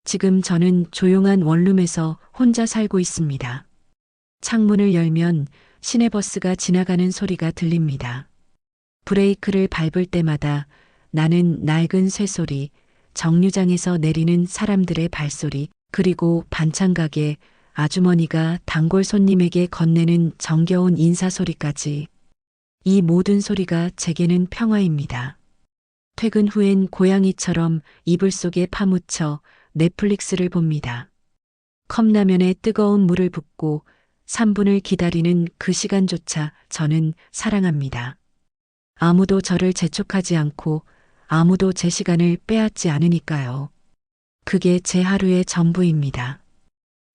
지금 저는 조용한 원룸에서 혼자 살고 있습니다. 창문을 열면 시내버스가 지나가는 소리가 들립니다. 브레이크를 밟을 때마다 나는 낡은 쇠소리, 정류장에서 내리는 사람들의 발소리, 그리고 반찬가게 아주머니가 단골 손님에게 건네는 정겨운 인사소리까지, 이 모든 소리가 제게는 평화입니다. 퇴근 후엔 고양이처럼 이불 속에 파묻혀 넷플릭스를 봅니다. 컵라면에 뜨거운 물을 붓고 3분을 기다리는 그 시간조차 저는 사랑합니다. 아무도 저를 재촉하지 않고 아무도 제 시간을 빼앗지 않으니까요. 그게 제 하루의 전부입니다.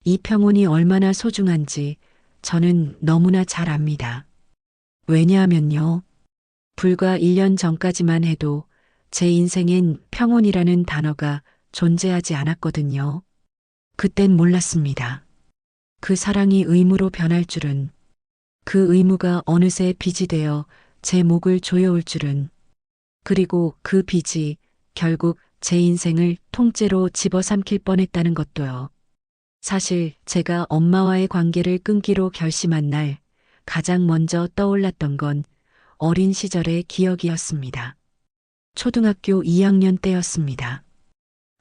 이 평온이 얼마나 소중한지 저는 너무나 잘 압니다. 왜냐하면요. 불과 1년 전까지만 해도 제 인생엔 평온이라는 단어가 존재하지 않았거든요. 그땐 몰랐습니다. 그 사랑이 의무로 변할 줄은, 그 의무가 어느새 빚이 되어 제 목을 조여올 줄은, 그리고 그 빚이 결국 제 인생을 통째로 집어삼킬 뻔했다는 것도요. 사실 제가 엄마와의 관계를 끊기로 결심한 날 가장 먼저 떠올랐던 건 어린 시절의 기억이었습니다. 초등학교 2학년 때였습니다.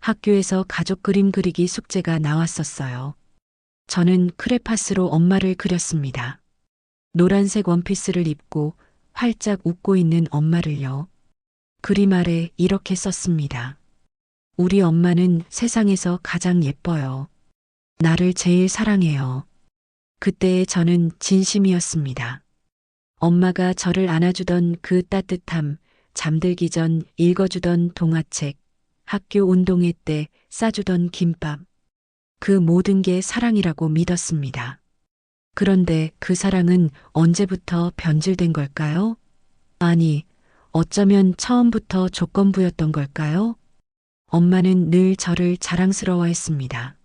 학교에서 가족 그림 그리기 숙제가 나왔었어요. 저는 크레파스로 엄마를 그렸습니다. 노란색 원피스를 입고 활짝 웃고 있는 엄마를요. 그림 아래 이렇게 썼습니다. 우리 엄마는 세상에서 가장 예뻐요. 나를 제일 사랑해요. 그때의 저는 진심이었습니다. 엄마가 저를 안아주던 그 따뜻함, 잠들기 전 읽어주던 동화책, 학교 운동회 때 싸주던 김밥, 그 모든 게 사랑이라고 믿었습니다. 그런데 그 사랑은 언제부터 변질된 걸까요? 아니, 어쩌면 처음부터 조건부였던 걸까요? 엄마는 늘 저를 자랑스러워했습니다.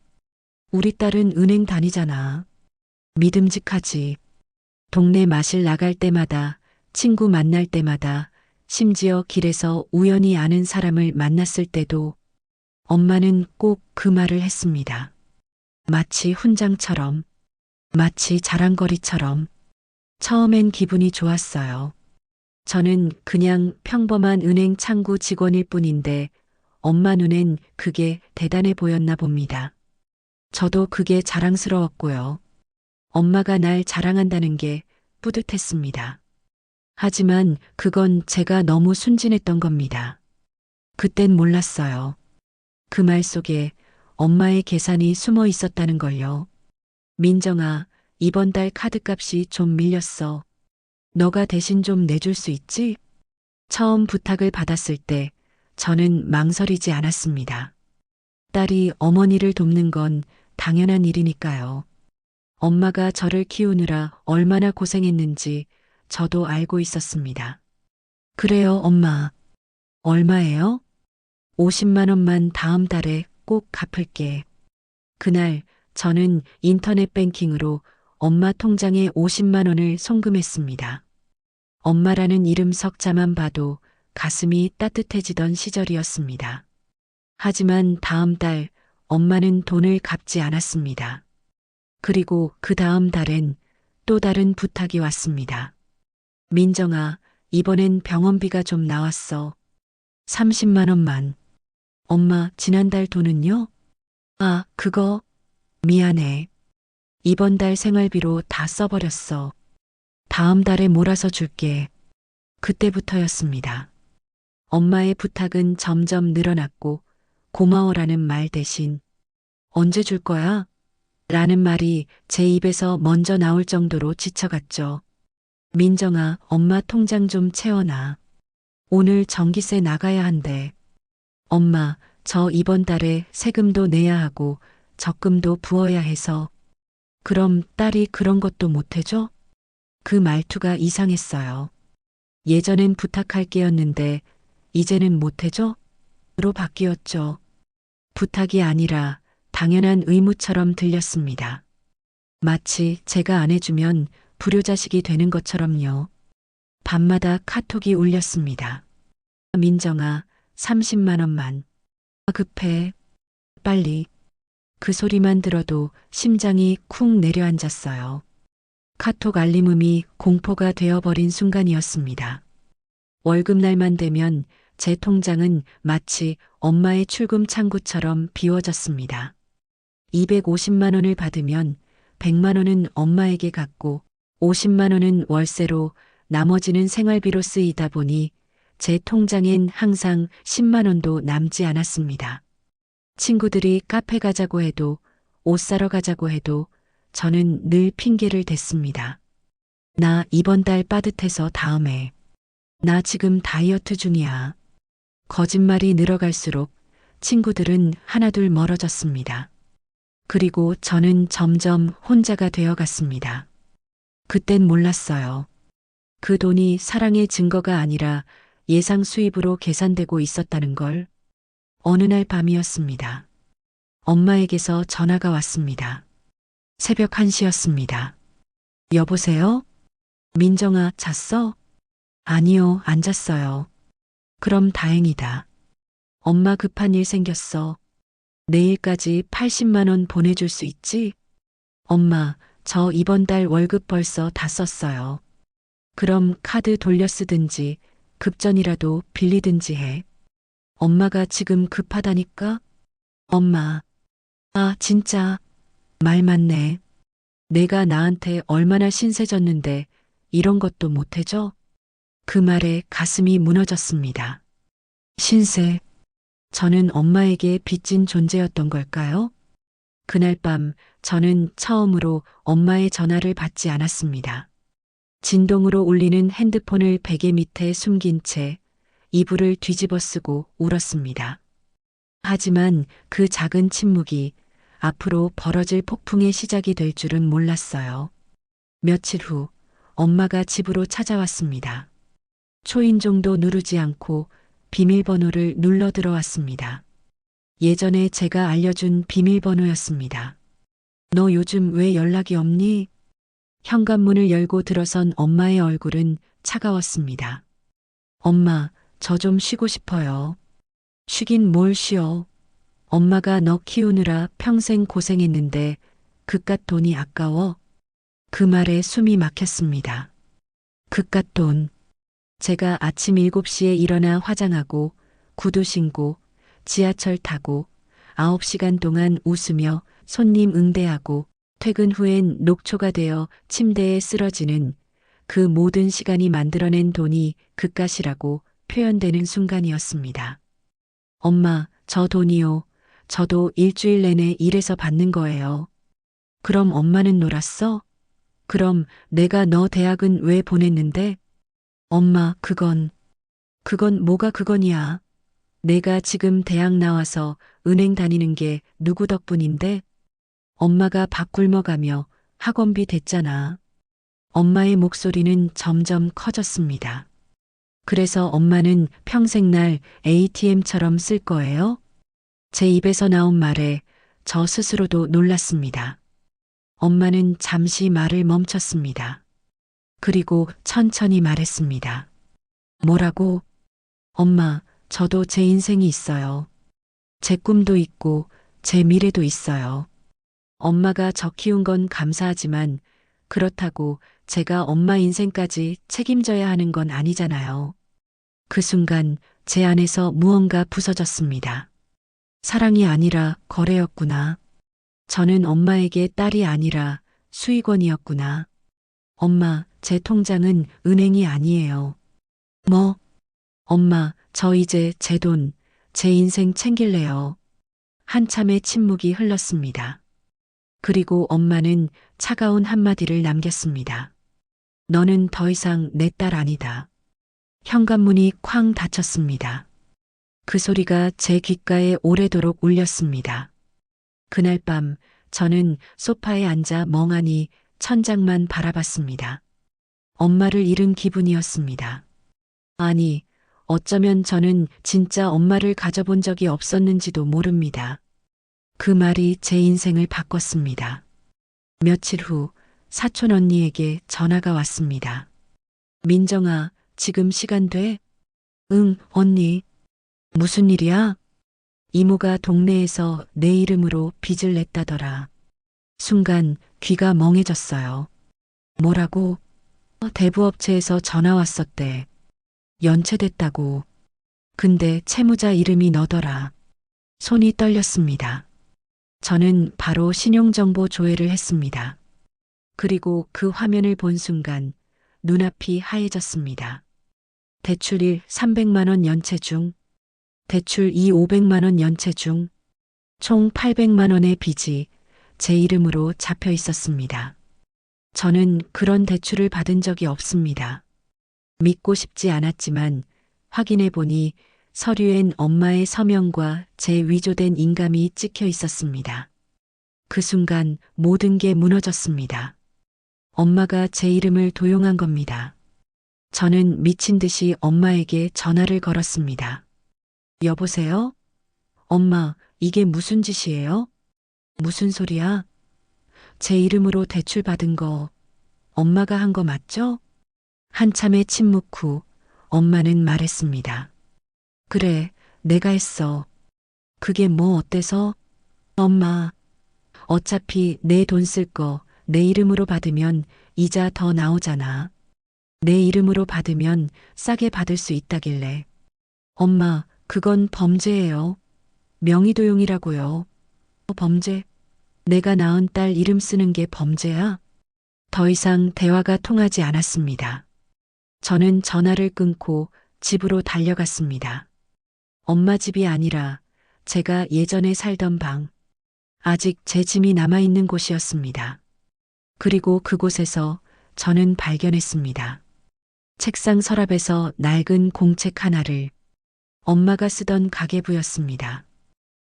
우리 딸은 은행 다니잖아. 믿음직하지. 동네 마실 나갈 때마다, 친구 만날 때마다, 심지어 길에서 우연히 아는 사람을 만났을 때도 엄마는 꼭 그 말을 했습니다. 마치 훈장처럼, 마치 자랑거리처럼. 처음엔 기분이 좋았어요. 저는 그냥 평범한 은행 창구 직원일 뿐인데 엄마 눈엔 그게 대단해 보였나 봅니다. 저도 그게 자랑스러웠고요. 엄마가 날 자랑한다는 게 뿌듯했습니다. 하지만 그건 제가 너무 순진했던 겁니다. 그땐 몰랐어요. 그 말 속에 엄마의 계산이 숨어 있었다는 걸요. 민정아, 이번 달 카드값이 좀 밀렸어. 너가 대신 좀 내줄 수 있지? 처음 부탁을 받았을 때 저는 망설이지 않았습니다. 딸이 어머니를 돕는 건 당연한 일이니까요. 엄마가 저를 키우느라 얼마나 고생했는지 저도 알고 있었습니다. 그래요, 엄마. 얼마예요? 50만 원만 다음 달에 꼭 갚을게. 그날 저는 인터넷 뱅킹으로 엄마 통장에 50만 원을 송금했습니다. 엄마라는 이름 석자만 봐도 가슴이 따뜻해지던 시절이었습니다. 하지만 다음 달 엄마는 돈을 갚지 않았습니다. 그리고 그 다음 달엔 또 다른 부탁이 왔습니다. 민정아, 이번엔 병원비가 좀 나왔어. 30만 원만. 엄마, 지난달 돈은요? 아, 그거 미안해. 이번 달 생활비로 다 써버렸어. 다음 달에 몰아서 줄게. 그때부터였습니다. 엄마의 부탁은 점점 늘어났고 고마워라는 말 대신 언제 줄 거야? 라는 말이 제 입에서 먼저 나올 정도로 지쳐갔죠. 민정아, 엄마 통장 좀 채워놔. 오늘 전기세 나가야 한대. 엄마, 저 이번 달에 세금도 내야 하고 적금도 부어야 해서. 그럼 딸이 그런 것도 못 해줘? 그 말투가 이상했어요. 예전엔 부탁할 게였는데 이제는 못 해줘? 로 바뀌었죠. 부탁이 아니라 당연한 의무처럼 들렸습니다. 마치 제가 안 해주면 불효자식이 되는 것처럼요. 밤마다 카톡이 울렸습니다. 민정아, 30만 원만. 급해. 빨리. 그 소리만 들어도 심장이 쿵 내려앉았어요. 카톡 알림음이 공포가 되어버린 순간이었습니다. 월급날만 되면 제 통장은 마치 엄마의 출금 창구처럼 비워졌습니다. 250만 원을 받으면 100만 원은 엄마에게 갔고 50만 원은 월세로 나머지는 생활비로 쓰이다 보니 제 통장엔 항상 10만 원도 남지 않았습니다. 친구들이 카페 가자고 해도 옷 사러 가자고 해도 저는 늘 핑계를 댔습니다. 나 이번 달 빠듯해서 다음에. 나 지금 다이어트 중이야. 거짓말이 늘어갈수록 친구들은 하나둘 멀어졌습니다. 그리고 저는 점점 혼자가 되어 갔습니다. 그땐 몰랐어요. 그 돈이 사랑의 증거가 아니라 예상 수입으로 계산되고 있었다는 걸. 어느 날 밤이었습니다. 엄마에게서 전화가 왔습니다. 새벽 1시였습니다. 여보세요? 민정아, 잤어? 아니요, 안 잤어요. 그럼 다행이다. 엄마 급한 일 생겼어. 내일까지 80만 원 보내줄 수 있지? 엄마, 저 이번 달 월급 벌써 다 썼어요. 그럼 카드 돌려 쓰든지 급전이라도 빌리든지 해. 엄마가 지금 급하다니까? 엄마. 아, 진짜. 말 맞네. 내가 나한테 얼마나 신세졌는데 이런 것도 못해줘? 그 말에 가슴이 무너졌습니다. 신세. 저는 엄마에게 빚진 존재였던 걸까요? 그날 밤 저는 처음으로 엄마의 전화를 받지 않았습니다. 진동으로 울리는 핸드폰을 베개 밑에 숨긴 채 이불을 뒤집어 쓰고 울었습니다. 하지만 그 작은 침묵이 앞으로 벌어질 폭풍의 시작이 될 줄은 몰랐어요. 며칠 후 엄마가 집으로 찾아왔습니다. 초인종도 누르지 않고 비밀번호를 눌러 들어왔습니다. 예전에 제가 알려준 비밀번호였습니다. 너 요즘 왜 연락이 없니? 현관문을 열고 들어선 엄마의 얼굴은 차가웠습니다. 엄마, 저 좀 쉬고 싶어요. 쉬긴 뭘 쉬어. 엄마가 너 키우느라 평생 고생했는데 그깟 돈이 아까워? 그 말에 숨이 막혔습니다. 그깟 돈. 제가 아침 7시에 일어나 화장하고 구두 신고 지하철 타고 9시간 동안 웃으며 손님 응대하고 퇴근 후엔 녹초가 되어 침대에 쓰러지는 그 모든 시간이 만들어낸 돈이 그깟이라고 표현되는 순간이었습니다. 엄마, 저 돈이요. 저도 일주일 내내 일해서 받는 거예요. 그럼 엄마는 놀았어? 그럼 내가 너 대학은 왜 보냈는데? 엄마, 그건 뭐가 그건이야. 내가 지금 대학 나와서 은행 다니는 게 누구 덕분인데? 엄마가 밥 굶어가며 학원비 댔잖아. 엄마의 목소리는 점점 커졌습니다. 그래서 엄마는 평생 날 ATM처럼 쓸 거예요? 제 입에서 나온 말에 저 스스로도 놀랐습니다. 엄마는 잠시 말을 멈췄습니다. 그리고 천천히 말했습니다. 뭐라고? 엄마, 저도 제 인생이 있어요. 제 꿈도 있고 제 미래도 있어요. 엄마가 저 키운 건 감사하지만 그렇다고 제가 엄마 인생까지 책임져야 하는 건 아니잖아요. 그 순간 제 안에서 무언가 부서졌습니다. 사랑이 아니라 거래였구나. 저는 엄마에게 딸이 아니라 수익원이었구나. 엄마, 제 통장은 은행이 아니에요. 뭐? 엄마, 저 이제 제 돈, 제 인생 챙길래요. 한참의 침묵이 흘렀습니다. 그리고 엄마는 차가운 한마디를 남겼습니다. 너는 더 이상 내 딸 아니다. 현관문이 쾅 닫혔습니다. 그 소리가 제 귓가에 오래도록 울렸습니다. 그날 밤 저는 소파에 앉아 멍하니 천장만 바라봤습니다. 엄마를 잃은 기분이었습니다. 아니, 어쩌면 저는 진짜 엄마를 가져본 적이 없었는지도 모릅니다. 그 말이 제 인생을 바꿨습니다. 며칠 후 사촌 언니에게 전화가 왔습니다. 민정아, 지금 시간 돼? 응, 언니. 무슨 일이야? 이모가 동네에서 내 이름으로 빚을 냈다더라. 순간 귀가 멍해졌어요. 뭐라고? 대부업체에서 전화 왔었대. 연체됐다고. 근데 채무자 이름이 너더라. 손이 떨렸습니다. 저는 바로 신용정보 조회를 했습니다. 그리고 그 화면을 본 순간 눈앞이 하얘졌습니다. 대출 1 300만 원 연체 중, 대출 2 500만 원 연체 중, 총 800만 원의 빚이 제 이름으로 잡혀 있었습니다. 저는 그런 대출을 받은 적이 없습니다. 믿고 싶지 않았지만 확인해 보니 서류엔 엄마의 서명과 제 위조된 인감이 찍혀 있었습니다. 그 순간 모든 게 무너졌습니다. 엄마가 제 이름을 도용한 겁니다. 저는 미친 듯이 엄마에게 전화를 걸었습니다. 여보세요? 엄마, 이게 무슨 짓이에요? 무슨 소리야? 제 이름으로 대출 받은 거 엄마가 한 거 맞죠? 한참의 침묵 후 엄마는 말했습니다. 그래, 내가 했어. 그게 뭐 어때서? 엄마, 어차피 내 돈 쓸 거 내 이름으로 받으면 이자 더 나오잖아. 내 이름으로 받으면 싸게 받을 수 있다길래. 엄마, 그건 범죄예요. 명의도용이라고요. 범죄? 내가 낳은 딸 이름 쓰는 게 범죄야? 더 이상 대화가 통하지 않았습니다. 저는 전화를 끊고 집으로 달려갔습니다. 엄마 집이 아니라 제가 예전에 살던 방, 아직 제 짐이 남아있는 곳이었습니다. 그리고 그곳에서 저는 발견했습니다. 책상 서랍에서 낡은 공책 하나를. 엄마가 쓰던 가계부였습니다.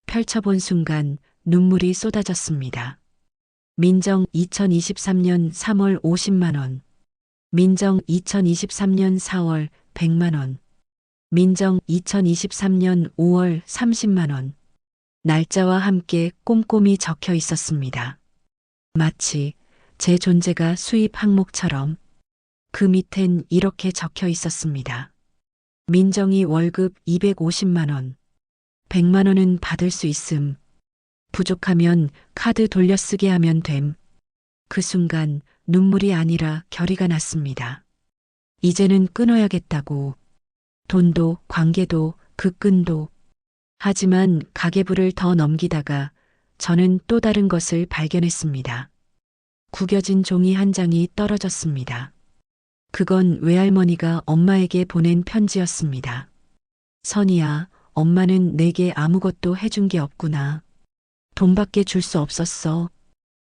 펼쳐본 순간 눈물이 쏟아졌습니다. 민정 2023년 3월 50만 원. 민정 2023년 4월 100만 원. 민정 2023년 5월 30만 원. 날짜와 함께 꼼꼼히 적혀 있었습니다. 마치 제 존재가 수입 항목처럼. 그 밑엔 이렇게 적혀 있었습니다. 민정이 월급 250만 원. 100만 원은 받을 수 있음. 부족하면 카드 돌려쓰게 하면 됨. 그 순간 눈물이 아니라 결의가 났습니다. 이제는 끊어야겠다고. 돈도 관계도 그 끈도. 하지만 가계부를 더 넘기다가 저는 또 다른 것을 발견했습니다. 구겨진 종이 한 장이 떨어졌습니다. 그건 외할머니가 엄마에게 보낸 편지였습니다. 선이야, 엄마는 내게 아무것도 해준 게 없구나. 돈밖에 줄 수 없었어.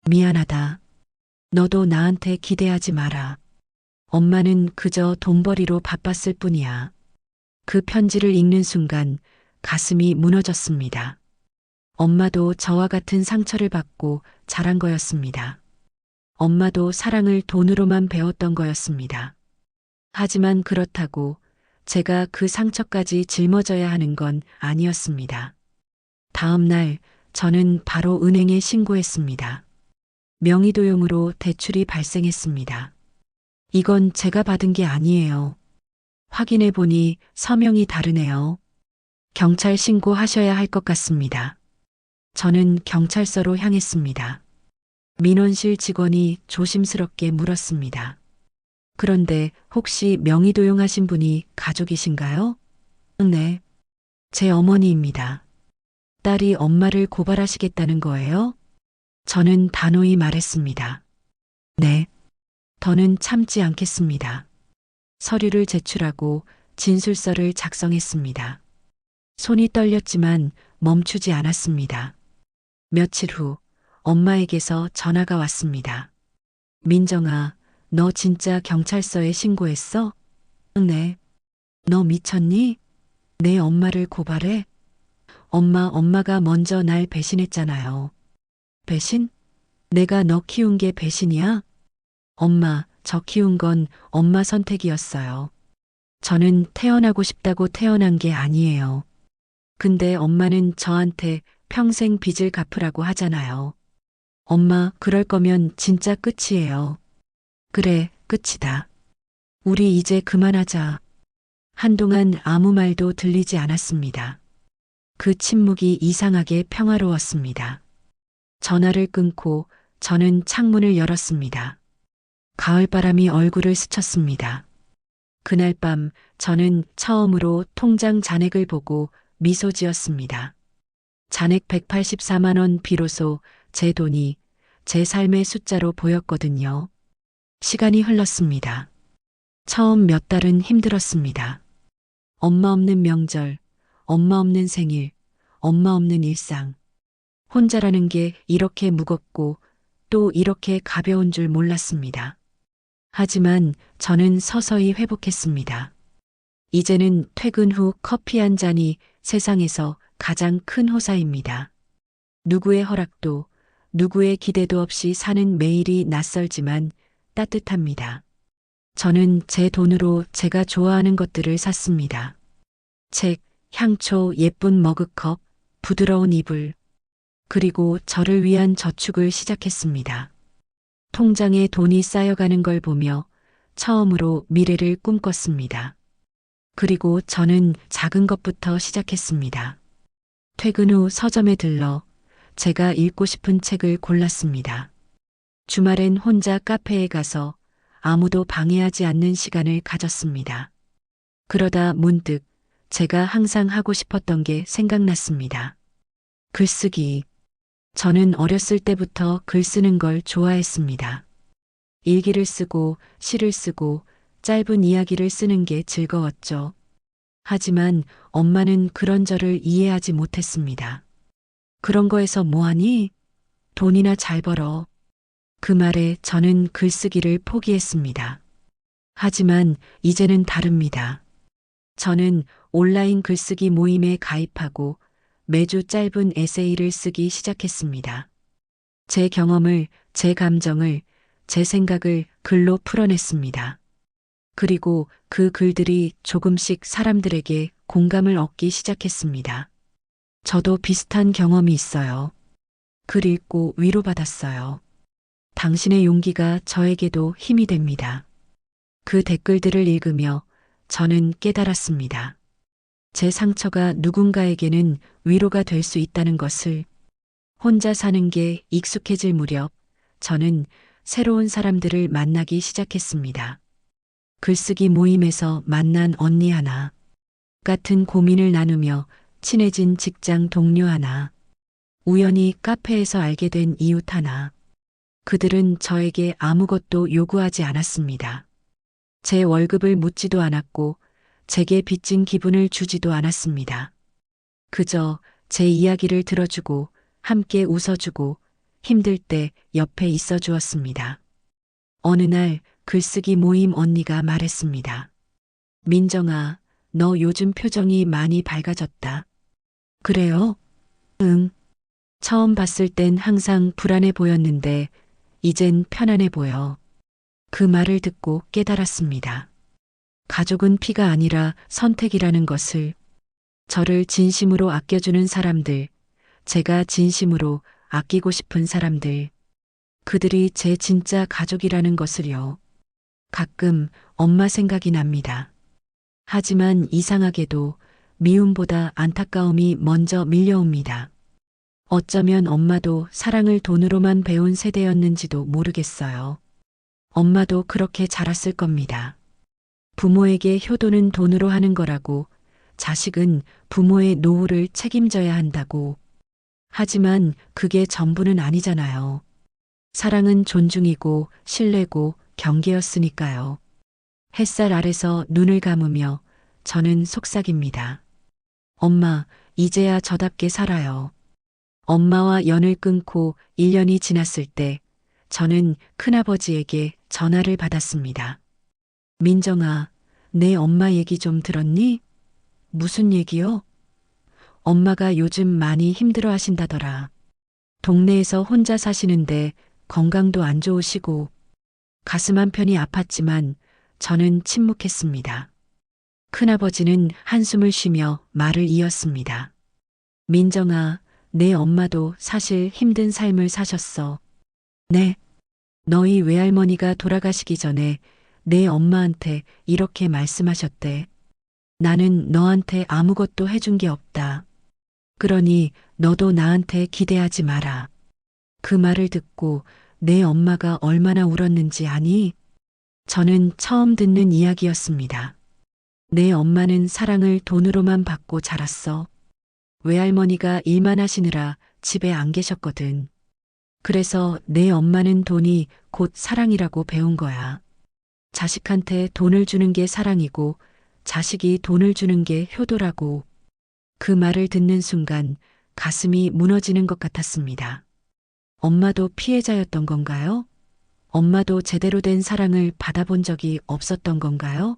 미안하다. 너도 나한테 기대하지 마라. 엄마는 그저 돈벌이로 바빴을 뿐이야. 그 편지를 읽는 순간 가슴이 무너졌습니다. 엄마도 저와 같은 상처를 받고 자란 거였습니다. 엄마도 사랑을 돈으로만 배웠던 거였습니다. 하지만 그렇다고 제가 그 상처까지 짊어져야 하는 건 아니었습니다. 다음 날 저는 바로 은행에 신고했습니다. 명의도용으로 대출이 발생했습니다. 이건 제가 받은 게 아니에요. 확인해 보니 서명이 다르네요. 경찰 신고하셔야 할 것 같습니다. 저는 경찰서로 향했습니다. 민원실 직원이 조심스럽게 물었습니다. 그런데 혹시 명의도용하신 분이 가족이신가요? 네. 제 어머니입니다. 딸이 엄마를 고발하시겠다는 거예요? 저는 단호히 말했습니다. 네. 더는 참지 않겠습니다. 서류를 제출하고 진술서를 작성했습니다. 손이 떨렸지만 멈추지 않았습니다. 며칠 후 엄마에게서 전화가 왔습니다. 민정아, 너 진짜 경찰서에 신고했어? 네. 너 미쳤니? 내 엄마를 고발해? 엄마가 먼저 날 배신했잖아요. 배신? 내가 너 키운 게 배신이야? 엄마, 저 키운 건 엄마 선택이었어요. 저는 태어나고 싶다고 태어난 게 아니에요. 근데 엄마는 저한테 평생 빚을 갚으라고 하잖아요. 엄마, 그럴 거면 진짜 끝이에요. 그래, 끝이다. 우리 이제 그만하자. 한동안 아무 말도 들리지 않았습니다. 그 침묵이 이상하게 평화로웠습니다. 전화를 끊고 저는 창문을 열었습니다. 가을바람이 얼굴을 스쳤습니다. 그날 밤 저는 처음으로 통장 잔액을 보고 미소 지었습니다. 잔액 184만 원, 비로소 제 돈이 제 삶의 숫자로 보였거든요. 시간이 흘렀습니다. 처음 몇 달은 힘들었습니다. 엄마 없는 명절, 엄마 없는 생일, 엄마 없는 일상. 혼자라는 게 이렇게 무겁고 또 이렇게 가벼운 줄 몰랐습니다. 하지만 저는 서서히 회복했습니다. 이제는 퇴근 후 커피 한 잔이 세상에서 가장 큰 호사입니다. 누구의 허락도, 누구의 기대도 없이 사는 매일이 낯설지만 따뜻합니다. 저는 제 돈으로 제가 좋아하는 것들을 샀습니다. 책, 향초, 예쁜 머그컵, 부드러운 이불, 그리고 저를 위한 저축을 시작했습니다. 통장에 돈이 쌓여가는 걸 보며 처음으로 미래를 꿈꿨습니다. 그리고 저는 작은 것부터 시작했습니다. 퇴근 후 서점에 들러 제가 읽고 싶은 책을 골랐습니다. 주말엔 혼자 카페에 가서 아무도 방해하지 않는 시간을 가졌습니다. 그러다 문득 제가 항상 하고 싶었던 게 생각났습니다. 글쓰기. 저는 어렸을 때부터 글 쓰는 걸 좋아했습니다. 일기를 쓰고 시를 쓰고 짧은 이야기를 쓰는 게 즐거웠죠. 하지만 엄마는 그런 저를 이해하지 못했습니다. 그런 거에서 뭐하니? 돈이나 잘 벌어. 그 말에 저는 글쓰기를 포기했습니다. 하지만 이제는 다릅니다. 저는 온라인 글쓰기 모임에 가입하고 매주 짧은 에세이를 쓰기 시작했습니다. 제 경험을, 제 감정을, 제 생각을 글로 풀어냈습니다. 그리고 그 글들이 조금씩 사람들에게 공감을 얻기 시작했습니다. 저도 비슷한 경험이 있어요. 글 읽고 위로받았어요. 당신의 용기가 저에게도 힘이 됩니다. 그 댓글들을 읽으며 저는 깨달았습니다. 제 상처가 누군가에게는 위로가 될 수 있다는 것을. 혼자 사는 게 익숙해질 무렵 저는 새로운 사람들을 만나기 시작했습니다. 글쓰기 모임에서 만난 언니 하나, 같은 고민을 나누며 친해진 직장 동료 하나, 우연히 카페에서 알게 된 이웃 하나. 그들은 저에게 아무것도 요구하지 않았습니다. 제 월급을 묻지도 않았고 제게 빚진 기분을 주지도 않았습니다. 그저 제 이야기를 들어주고 함께 웃어주고 힘들 때 옆에 있어 주었습니다. 어느 날 글쓰기 모임 언니가 말했습니다. 민정아, 너 요즘 표정이 많이 밝아졌다. 그래요? 응. 처음 봤을 땐 항상 불안해 보였는데 이젠 편안해 보여. 그 말을 듣고 깨달았습니다. 가족은 피가 아니라 선택이라는 것을. 저를 진심으로 아껴주는 사람들, 제가 진심으로 아끼고 싶은 사람들, 그들이 제 진짜 가족이라는 것을요. 가끔 엄마 생각이 납니다. 하지만 이상하게도 미움보다 안타까움이 먼저 밀려옵니다. 어쩌면 엄마도 사랑을 돈으로만 배운 세대였는지도 모르겠어요. 엄마도 그렇게 자랐을 겁니다. 부모에게 효도는 돈으로 하는 거라고, 자식은 부모의 노후를 책임져야 한다고. 하지만 그게 전부는 아니잖아요. 사랑은 존중이고 신뢰고 경계였으니까요. 햇살 아래서 눈을 감으며 저는 속삭입니다. 엄마, 이제야 저답게 살아요. 엄마와 연을 끊고 1년이 지났을 때 저는 큰아버지에게 전화를 받았습니다. 민정아, 내 엄마 얘기 좀 들었니? 무슨 얘기요? 엄마가 요즘 많이 힘들어 하신다더라. 동네에서 혼자 사시는데 건강도 안 좋으시고. 가슴 한편이 아팠지만 저는 침묵했습니다. 큰아버지는 한숨을 쉬며 말을 이었습니다. 민정아, 내 엄마도 사실 힘든 삶을 사셨어. 네. 너희 외할머니가 돌아가시기 전에 내 엄마한테 이렇게 말씀하셨대. 나는 너한테 아무것도 해준 게 없다. 그러니 너도 나한테 기대하지 마라. 그 말을 듣고 내 엄마가 얼마나 울었는지 아니? 저는 처음 듣는 이야기였습니다. 내 엄마는 사랑을 돈으로만 받고 자랐어. 외할머니가 일만 하시느라 집에 안 계셨거든. 그래서 내 엄마는 돈이 곧 사랑이라고 배운 거야. 자식한테 돈을 주는 게 사랑이고 자식이 돈을 주는 게 효도라고. 그 말을 듣는 순간 가슴이 무너지는 것 같았습니다. 엄마도 피해자였던 건가요? 엄마도 제대로 된 사랑을 받아본 적이 없었던 건가요?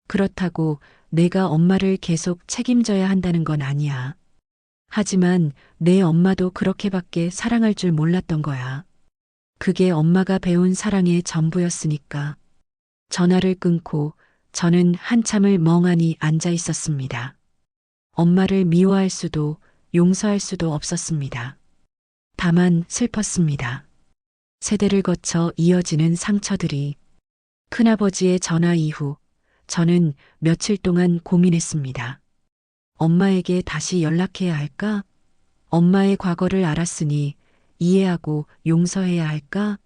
그렇다고 내가 엄마를 계속 책임져야 한다는 건 아니야. 하지만 내 엄마도 그렇게밖에 사랑할 줄 몰랐던 거야. 그게 엄마가 배운 사랑의 전부였으니까. 전화를 끊고 저는 한참을 멍하니 앉아 있었습니다. 엄마를 미워할 수도 용서할 수도 없었습니다. 다만 슬펐습니다. 세대를 거쳐 이어지는 상처들이. 큰아버지의 전화 이후 저는 며칠 동안 고민했습니다. 엄마에게 다시 연락해야 할까? 엄마의 과거를 알았으니 이해하고 용서해야 할까?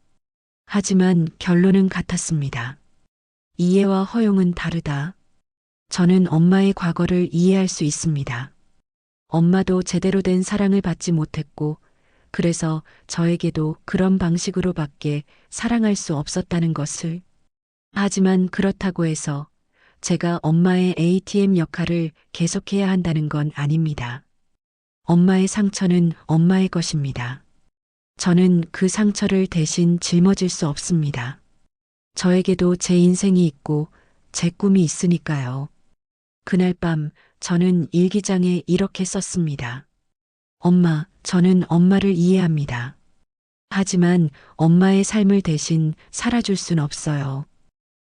하지만 결론은 같았습니다. 이해와 허용은 다르다. 저는 엄마의 과거를 이해할 수 있습니다. 엄마도 제대로 된 사랑을 받지 못했고, 그래서 저에게도 그런 방식으로밖에 사랑할 수 없었다는 것을. 하지만 그렇다고 해서 제가 엄마의 ATM 역할을 계속해야 한다는 건 아닙니다. 엄마의 상처는 엄마의 것입니다. 저는 그 상처를 대신 짊어질 수 없습니다. 저에게도 제 인생이 있고 제 꿈이 있으니까요. 그날 밤 저는 일기장에 이렇게 썼습니다. 엄마, 저는 엄마를 이해합니다. 하지만 엄마의 삶을 대신 살아줄 순 없어요.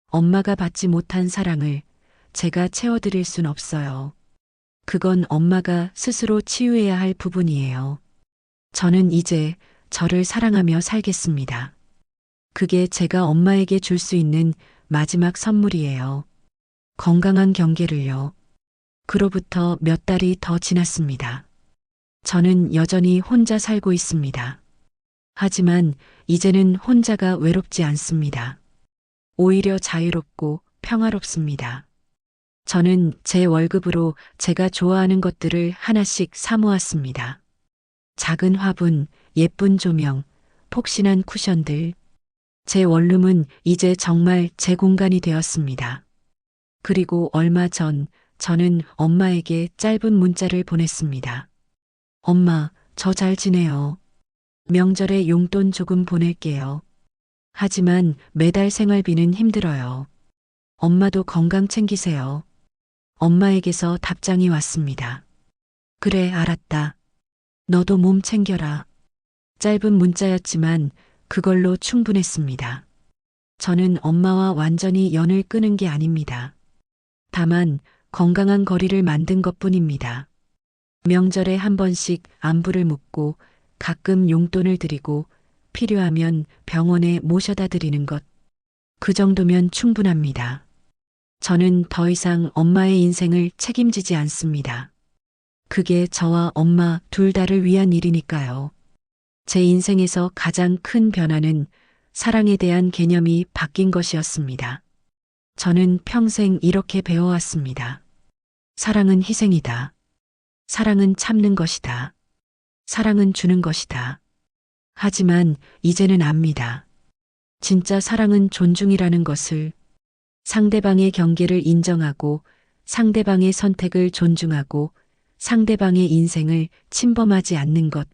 엄마가 받지 못한 사랑을 제가 채워드릴 순 없어요. 그건 엄마가 스스로 치유해야 할 부분이에요. 저는 이제 저를 사랑하며 살겠습니다. 그게 제가 엄마에게 줄 수 있는 마지막 선물이에요. 건강한 경계를요. 그로부터 몇 달이 더 지났습니다. 저는 여전히 혼자 살고 있습니다. 하지만 이제는 혼자가 외롭지 않습니다. 오히려 자유롭고 평화롭습니다. 저는 제 월급으로 제가 좋아하는 것들을 하나씩 사 모았습니다. 작은 화분, 예쁜 조명, 폭신한 쿠션들. 제 원룸은 이제 정말 제 공간이 되었습니다. 그리고 얼마 전 저는 엄마에게 짧은 문자를 보냈습니다. 엄마, 저 잘 지내요. 명절에 용돈 조금 보낼게요. 하지만 매달 생활비는 힘들어요. 엄마도 건강 챙기세요. 엄마에게서 답장이 왔습니다. 그래, 알았다. 너도 몸 챙겨라. 짧은 문자였지만 그걸로 충분했습니다. 저는 엄마와 완전히 연을 끊은 게 아닙니다. 다만 건강한 거리를 만든 것뿐입니다. 명절에 한 번씩 안부를 묻고 가끔 용돈을 드리고 필요하면 병원에 모셔다 드리는 것. 그 정도면 충분합니다. 저는 더 이상 엄마의 인생을 책임지지 않습니다. 그게 저와 엄마 둘 다를 위한 일이니까요. 제 인생에서 가장 큰 변화는 사랑에 대한 개념이 바뀐 것이었습니다. 저는 평생 이렇게 배워왔습니다. 사랑은 희생이다. 사랑은 참는 것이다. 사랑은 주는 것이다. 하지만 이제는 압니다. 진짜 사랑은 존중이라는 것을, 상대방의 경계를 인정하고 상대방의 선택을 존중하고 상대방의 인생을 침범하지 않는 것.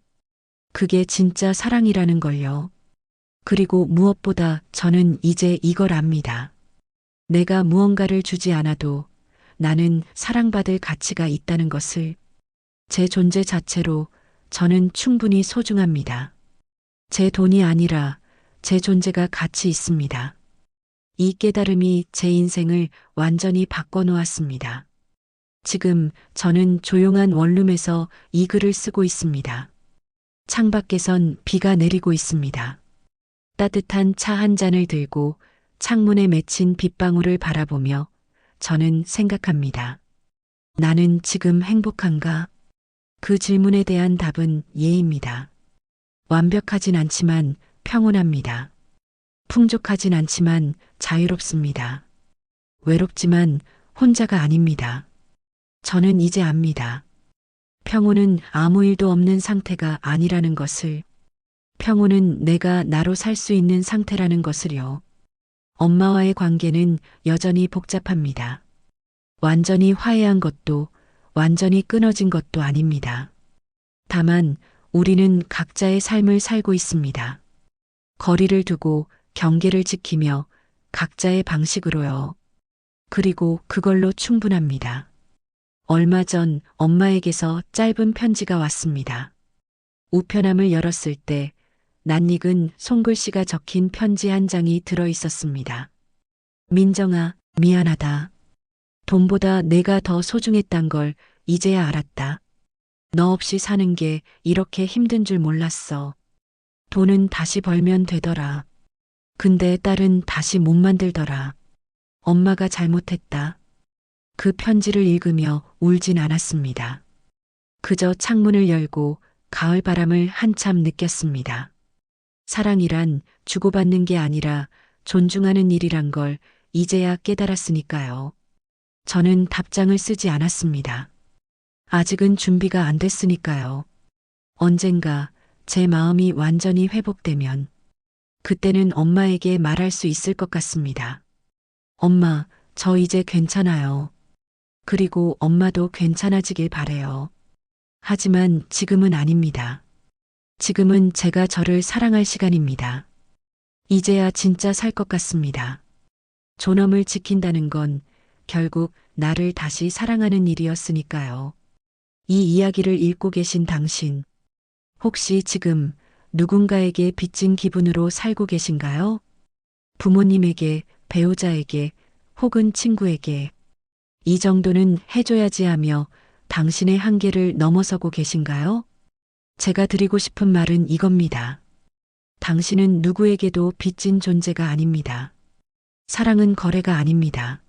그게 진짜 사랑이라는 걸요. 그리고 무엇보다 저는 이제 이걸 압니다. 내가 무언가를 주지 않아도 나는 사랑받을 가치가 있다는 것을. 제 존재 자체로 저는 충분히 소중합니다. 제 돈이 아니라 제 존재가 가치 있습니다. 이 깨달음이 제 인생을 완전히 바꿔놓았습니다. 지금 저는 조용한 원룸에서 이 글을 쓰고 있습니다. 창밖에선 비가 내리고 있습니다. 따뜻한 차 한 잔을 들고 창문에 맺힌 빗방울을 바라보며 저는 생각합니다. 나는 지금 행복한가? 그 질문에 대한 답은 예입니다. 완벽하진 않지만 평온합니다. 풍족하진 않지만 자유롭습니다. 외롭지만 혼자가 아닙니다. 저는 이제 압니다. 평온은 아무 일도 없는 상태가 아니라는 것을, 평온은 내가 나로 살 수 있는 상태라는 것을요. 엄마와의 관계는 여전히 복잡합니다. 완전히 화해한 것도 완전히 끊어진 것도 아닙니다. 다만 우리는 각자의 삶을 살고 있습니다. 거리를 두고 경계를 지키며 각자의 방식으로요. 그리고 그걸로 충분합니다. 얼마 전 엄마에게서 짧은 편지가 왔습니다. 우편함을 열었을 때 낯익은 손글씨가 적힌 편지 한 장이 들어 있었습니다. 민정아, 미안하다. 돈보다 내가 더 소중했단 걸 이제야 알았다. 너 없이 사는 게 이렇게 힘든 줄 몰랐어. 돈은 다시 벌면 되더라. 근데 딸은 다시 못 만들더라. 엄마가 잘못했다. 그 편지를 읽으며 울진 않았습니다. 그저 창문을 열고 가을 바람을 한참 느꼈습니다. 사랑이란 주고받는 게 아니라 존중하는 일이란 걸 이제야 깨달았으니까요. 저는 답장을 쓰지 않았습니다. 아직은 준비가 안 됐으니까요. 언젠가 제 마음이 완전히 회복되면 그때는 엄마에게 말할 수 있을 것 같습니다. 엄마, 저 이제 괜찮아요. 그리고 엄마도 괜찮아지길 바래요. 하지만 지금은 아닙니다. 지금은 제가 저를 사랑할 시간입니다. 이제야 진짜 살 것 같습니다. 존엄을 지킨다는 건 결국 나를 다시 사랑하는 일이었으니까요. 이 이야기를 읽고 계신 당신, 혹시 지금 누군가에게 빚진 기분으로 살고 계신가요? 부모님에게, 배우자에게, 혹은 친구에게 이 정도는 해줘야지 하며 당신의 한계를 넘어서고 계신가요? 제가 드리고 싶은 말은 이겁니다. 당신은 누구에게도 빚진 존재가 아닙니다. 사랑은 거래가 아닙니다.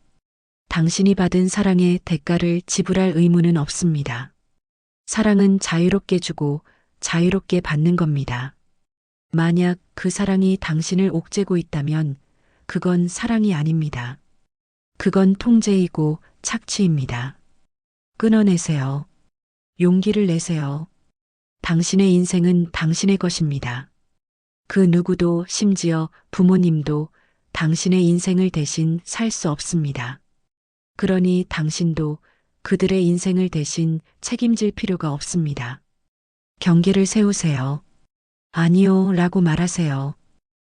당신이 받은 사랑의 대가를 지불할 의무는 없습니다. 사랑은 자유롭게 주고 자유롭게 받는 겁니다. 만약 그 사랑이 당신을 옥죄고 있다면 그건 사랑이 아닙니다. 그건 통제이고 착취입니다. 끊어내세요. 용기를 내세요. 당신의 인생은 당신의 것입니다. 그 누구도, 심지어 부모님도 당신의 인생을 대신 살 수 없습니다. 그러니 당신도 그들의 인생을 대신 책임질 필요가 없습니다. 경계를 세우세요. 아니요 라고 말하세요.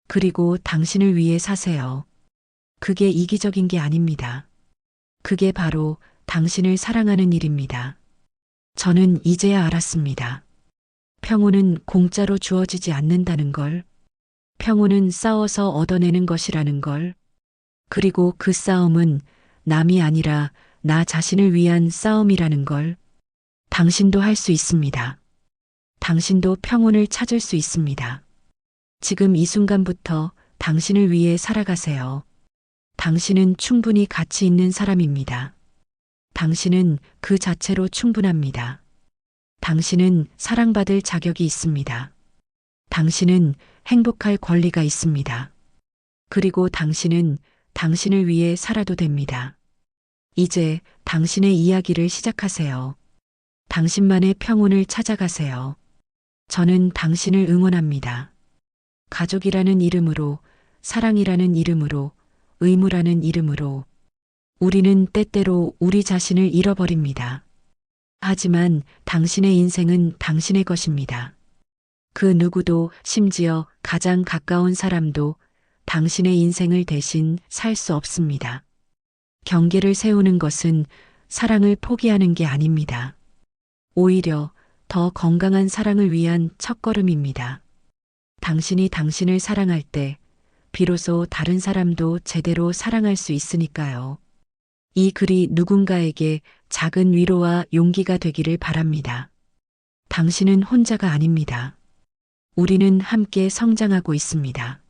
그리고 당신을 위해 사세요. 그게 이기적인 게 아닙니다. 그게 바로 당신을 사랑하는 일입니다. 저는 이제야 알았습니다. 평온은 공짜로 주어지지 않는다는 걸, 평온은 싸워서 얻어내는 것이라는 걸, 그리고 그 싸움은 남이 아니라 나 자신을 위한 싸움이라는 걸, 당신도 할 수 있습니다. 당신도 평온을 찾을 수 있습니다. 지금 이 순간부터 당신을 위해 살아가세요. 당신은 충분히 가치 있는 사람입니다. 당신은 그 자체로 충분합니다. 당신은 사랑받을 자격이 있습니다. 당신은 행복할 권리가 있습니다. 그리고 당신은 당신을 위해 살아도 됩니다. 이제 당신의 이야기를 시작하세요. 당신만의 평온을 찾아가세요. 저는 당신을 응원합니다. 가족이라는 이름으로, 사랑이라는 이름으로, 의무라는 이름으로 우리는 때때로 우리 자신을 잃어버립니다. 하지만 당신의 인생은 당신의 것입니다. 그 누구도, 심지어 가장 가까운 사람도 당신의 인생을 대신 살 수 없습니다. 경계를 세우는 것은 사랑을 포기하는 게 아닙니다. 오히려 더 건강한 사랑을 위한 첫걸음입니다. 당신이 당신을 사랑할 때 비로소 다른 사람도 제대로 사랑할 수 있으니까요. 이 글이 누군가에게 작은 위로와 용기가 되기를 바랍니다. 당신은 혼자가 아닙니다. 우리는 함께 성장하고 있습니다.